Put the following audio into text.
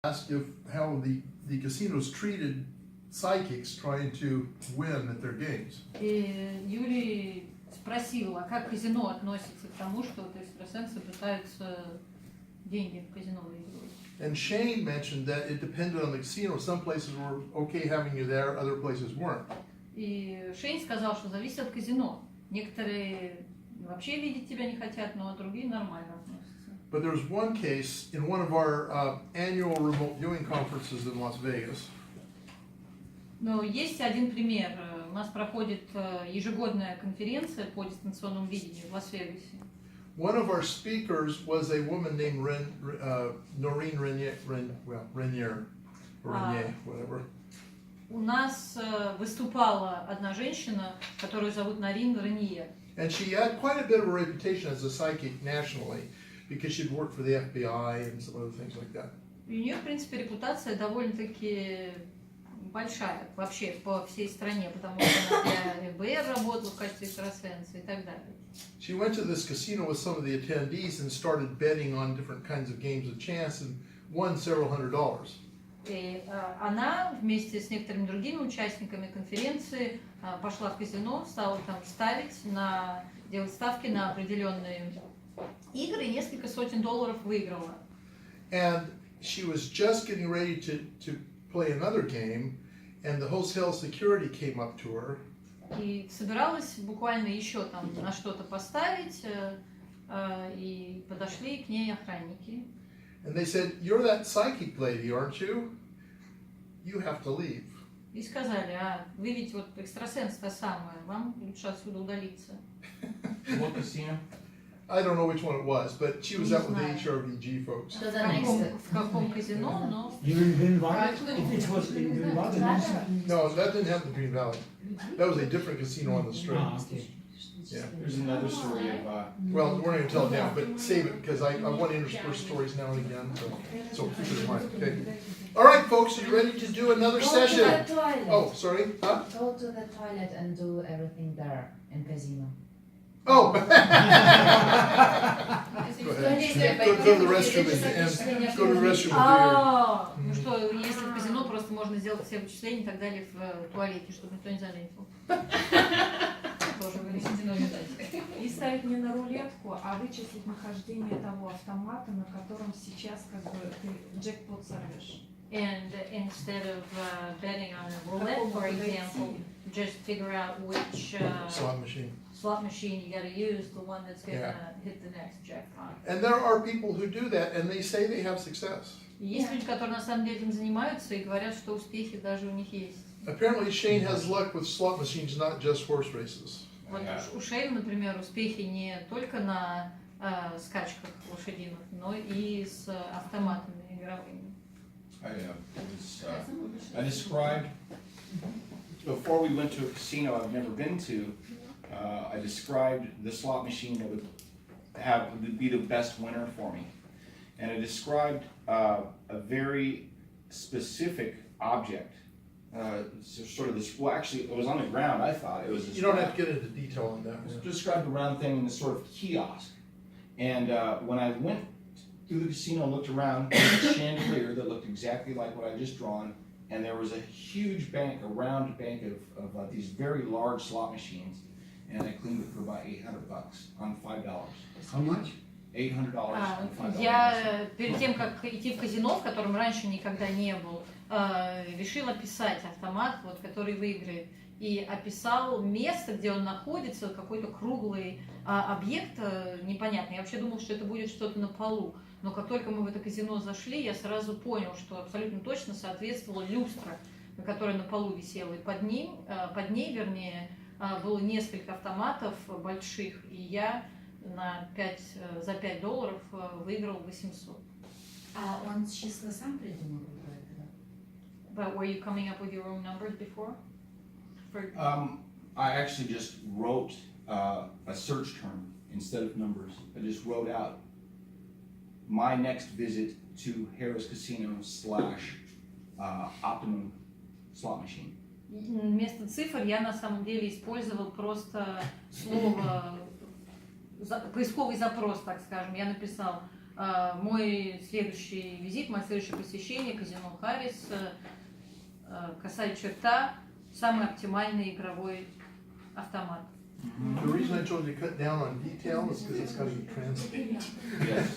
Asked if how the casinos treated psychics trying to win at their games. И Юрий спросил, а как казино относится к тому, что вот экстрасенсы пытаются деньги в казино выигрывать? And Shane mentioned that it depended on the casino. Some places were okay having you there, other places weren't. И Шейн сказал, что зависит от казино. Некоторые вообще видеть тебя не хотят, но другие нормально относятся. But there was one case in one of our annual remote viewing conferences in Las Vegas. Но есть один пример. У нас проходит ежегодная конференция по дистанционному видению в Лас-Вегасе. One of our speakers was a woman named Noreen Renier, whatever. У нас выступала одна женщина, которую зовут Норин Ренье. And she had quite a bit of a reputation as a psychic nationally, because she'd worked for the FBI and some other things like that. У нее, в принципе, репутация довольно-таки большая вообще по всей стране, потому что она для ФБР работала в качестве экстрасенса и так далее. She went to this casino with some of the attendees and started betting on different kinds of games of chance and won several $100s. И она вместе с некоторыми другими участниками конференции пошла в казино, стала там делать ставки на определенные игры и несколько сотен долларов выиграла. And she was just getting ready to play another game, and the hotel security came up to her. И собиралась буквально еще там на что-то поставить, и подошли к ней охранники. And they said, "You're that psychic lady, aren't you? You have to leave." И сказали, вы ведь вот экстрасенс та самая, вам лучше отсюда удалиться. What casino? I don't know which one it was, but she was out with the HRVG folks. В каком казино, но... You in Green Valley? It was in Green Valley. No, that didn't have the Green Valley. That was a different casino on the strip. Okay. Yeah. There's another story of Well, we're not going to tell it now, but save it because I want to intersperse stories now and again. So keep it in mind. Okay. All right, folks, are you ready to do another session? Go to the toilet. Oh, sorry. Huh? Go to the toilet and do everything there in casino. Oh. Go ahead. Go to the restroom and go to the restroom. Ну что, если в казино, просто можно сделать все вычисления и так далее в туалете, чтобы никто не заметил. Тоже вынесено видать. И ставить не на рулетку, а вычислить нахождение того автомата, на котором сейчас как бы ты джекпот сорвешь. And instead of betting on a roulette, for example, just figure out which slot machine you got to use, the one that's going to hit the next jackpot. And there are people who do that, and they say they have success. Есть люди, которые на самом деле этим занимаются и говорят, что успехи даже у них есть. Apparently, Shane has luck with slot machines, not just horse races. Вот у Шейна, например, успехи не только на скачках лошадиных, но и с автоматами игровыми. I described, before we went to a casino I've never been to, I described the slot machine that would be the best winner for me. And I described a very specific object. Sort of this, well actually it was on the ground, I thought. It was. You don't have to get into detail on that. It described a round thing in this sort of kiosk. And when I went through the casino and looked around, there was a chandelier that looked exactly like what I just drawn, and there was a huge bank, a round bank of these very large slot machines, and I cleaned it for about $800 on $5. How much? $800 on $5. Я перед тем, как идти в казино, в котором раньше никогда не был, решил описать автомат, вот, который выиграет. И описал место, где он находится, какой-то круглый объект непонятный. Я вообще думал, что это будет что-то на полу. Но как только мы в это казино зашли, я сразу понял, что абсолютно точно соответствовала люстра, которая на полу висела. И под ней, было несколько автоматов больших, и я за $5 выиграл 800. А он числа сам придумал это? But were you coming up with your own numbers before? I actually just wrote a search term instead of numbers. I just wrote out my next visit to Harris Casino / Optimum slot machine. Вместо цифр я на самом деле использовал просто слово, поисковый запрос, так скажем. Я написал Мой следующий визит, мое следующее посещение казино Харрис, косая черта, самый оптимальный игровой автомат. The reason I told you to cut down on detail is because it's got to be translated. Yes.